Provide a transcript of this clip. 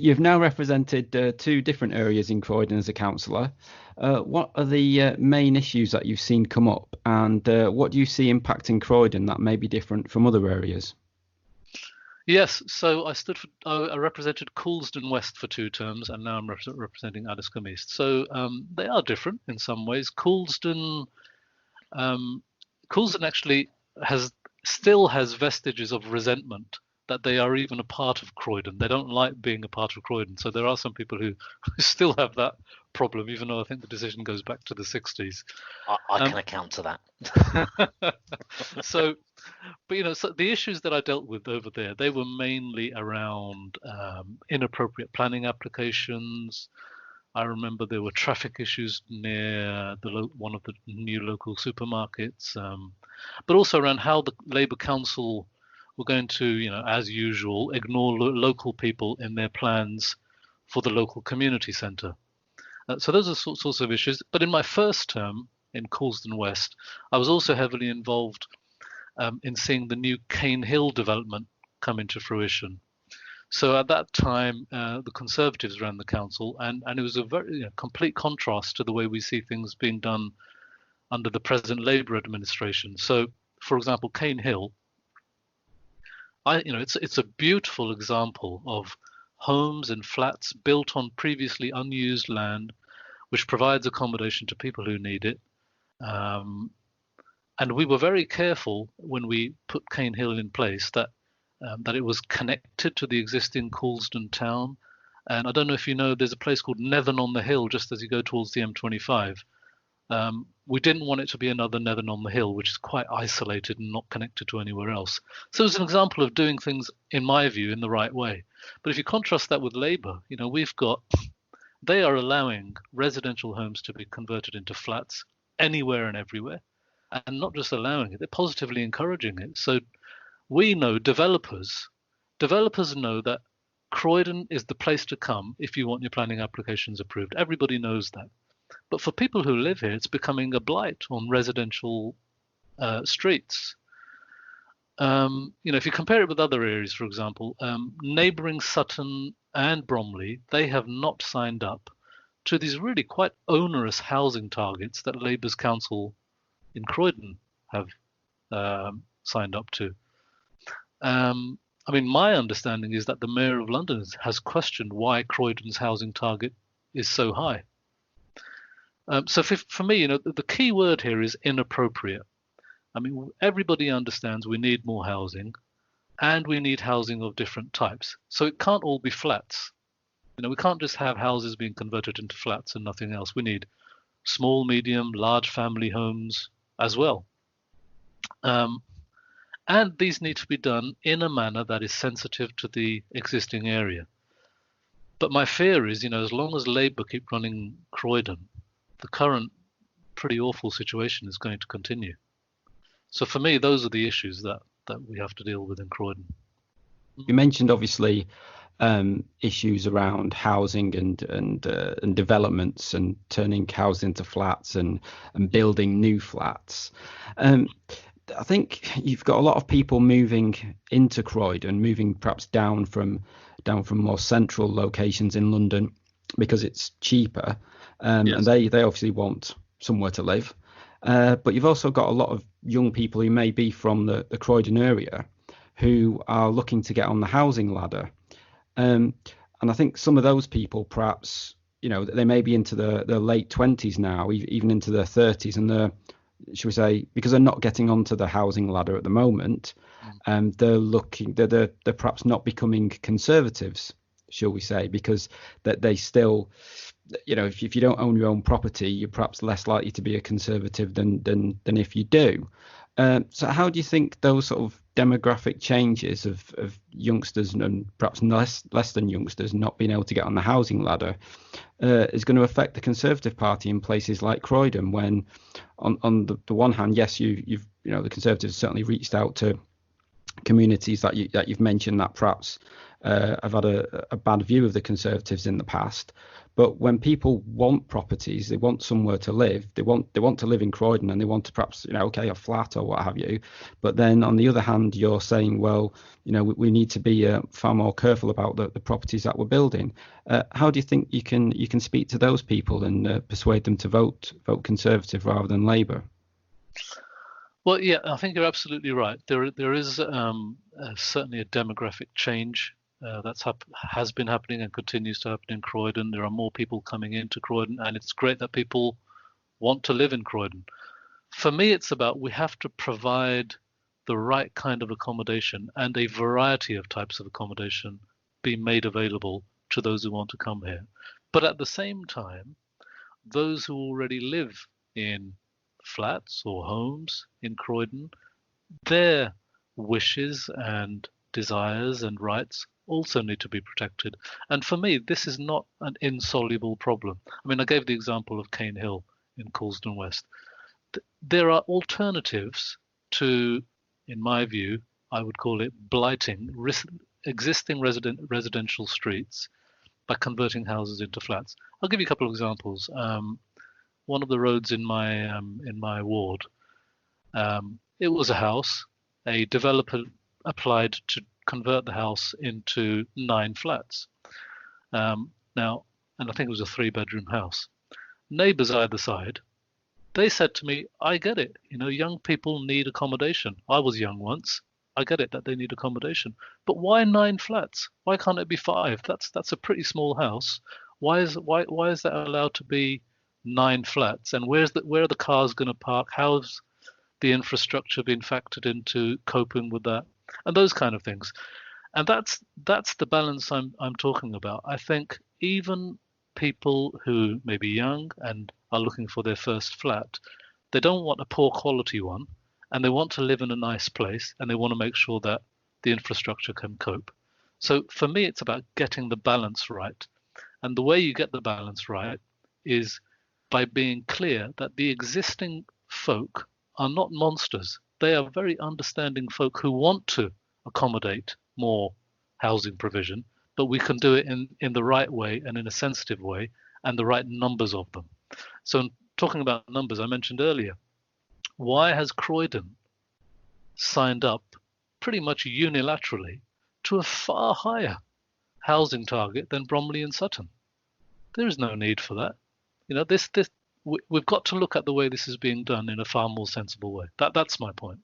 You've now represented two different areas in Croydon as a councillor. What are the main issues that you've seen come up, and what do you see impacting Croydon that may be different from other areas? Yes, so I represented Coulsdon West for 2 terms, and now I'm representing Addiscombe East. So they are different in some ways. Coulsdon actually still has vestiges of resentment that they are even a part of Croydon. They don't like being a part of Croydon. So there are some people who still have that problem, even though I think the decision goes back to the 60s. I can account to that. So the issues that I dealt with over there, they were mainly around inappropriate planning applications. I remember there were traffic issues near one of the new local supermarkets, but also around how the Labour Council were going to, as usual, ignore local people in their plans for the local community centre. So those are sorts of issues. But in my first term in Coulsdon West, I was also heavily involved in seeing the new Cane Hill development come into fruition. So at that time, the Conservatives ran the council, and it was a very complete contrast to the way we see things being done under the present Labour administration. So, for example, Cane Hill, it's a beautiful example of homes and flats built on previously unused land, which provides accommodation to people who need it. And we were very careful when we put Cane Hill in place that it was connected to the existing Coulsdon town. And I don't know if you know, there's a place called Netherton on the Hill just as you go towards the M25. We didn't want it to be another Netherton on the Hill, which is quite isolated and not connected to anywhere else. So it's an example of doing things, in my view, in the right way. But if you contrast that with Labour, they are allowing residential homes to be converted into flats anywhere and everywhere. And not just allowing it, they're positively encouraging it. So we know developers know that Croydon is the place to come if you want your planning applications approved. Everybody knows that. But for people who live here, it's becoming a blight on residential streets. If you compare it with other areas, for example, neighbouring Sutton and Bromley, they have not signed up to these really quite onerous housing targets that Labour's council in Croydon have signed up to. My understanding is that the Mayor of London has questioned why Croydon's housing target is so high. So for me, the key word here is inappropriate. Everybody understands we need more housing, and we need housing of different types. So it can't all be flats. We can't just have houses being converted into flats and nothing else. We need small, medium, large family homes as well. And these need to be done in a manner that is sensitive to the existing area. But my fear is, as long as Labour keep running Croydon, the current pretty awful situation is going to continue. So for me, those are the issues that we have to deal with in Croydon. You mentioned obviously issues around housing and developments and turning houses into flats and building new flats. I think you've got a lot of people moving into Croydon, moving perhaps down from more central locations in London because it's cheaper, yes. And they obviously want somewhere to live. But you've also got a lot of young people who may be from the Croydon area who are looking to get on the housing ladder. And I think some of those people perhaps, they may be into their late 20s now, even into their 30s, and they're, should we say, because they're not getting onto the housing ladder at the moment, they're perhaps not becoming conservatives, shall we say, because that they still, if you don't own your own property, you're perhaps less likely to be a conservative than if you do. So how do you think those sort of demographic changes of youngsters and perhaps less than youngsters not being able to get on the housing ladder is going to affect the Conservative Party in places like Croydon, when on the one hand, yes, you've the Conservatives certainly reached out to communities that you've mentioned that perhaps have had a bad view of the Conservatives in the past, But when people want properties, they want somewhere to live. They want to live in Croydon, and they want to perhaps, okay, a flat or what have you. But then on the other hand, you're saying, well, we need to be far more careful about the properties that we're building. How do you think you can speak to those people and persuade them to vote Conservative rather than Labour? Well, yeah, I think you're absolutely right. There is certainly a demographic change has been happening and continues to happen in Croydon. There are more people coming into Croydon, and it's great that people want to live in Croydon. For me, it's about we have to provide the right kind of accommodation and a variety of types of accommodation be made available to those who want to come here. But at the same time, those who already live in flats or homes in Croydon, their wishes and desires and rights also need to be protected. And for me, this is not an insoluble problem. I mean, I gave the example of Cane Hill in Colston West. There are alternatives to, in my view, I would call it blighting existing residential streets by converting houses into flats. I'll give you a couple of examples. One of the roads in my ward, it was a house. A developer applied to convert the house into 9 flats. And I think it was a 3-bedroom house. Neighbours either side, they said to me, I get it. Young people need accommodation. I was young once. I get it that they need accommodation. But why 9 flats? Why can't it be 5? That's a pretty small house. Why is that allowed to be 9 flats? And where are the cars going to park? How's the infrastructure been factored into coping with that? And those kind of things. And that's the balance I'm talking about. I think even people who may be young and are looking for their first flat, they don't want a poor quality one, and they want to live in a nice place, and they want to make sure that the infrastructure can cope. So for me, it's about getting the balance right. And the way you get the balance right is by being clear that the existing folk are not monsters. They are very understanding folk who want to accommodate more housing provision, but we can do it in the right way and in a sensitive way and the right numbers of them. So talking about numbers, I mentioned earlier, why has Croydon signed up pretty much unilaterally to a far higher housing target than Bromley and Sutton? There is no need for that. We've got to look at the way this is being done in a far more sensible way. That's my point.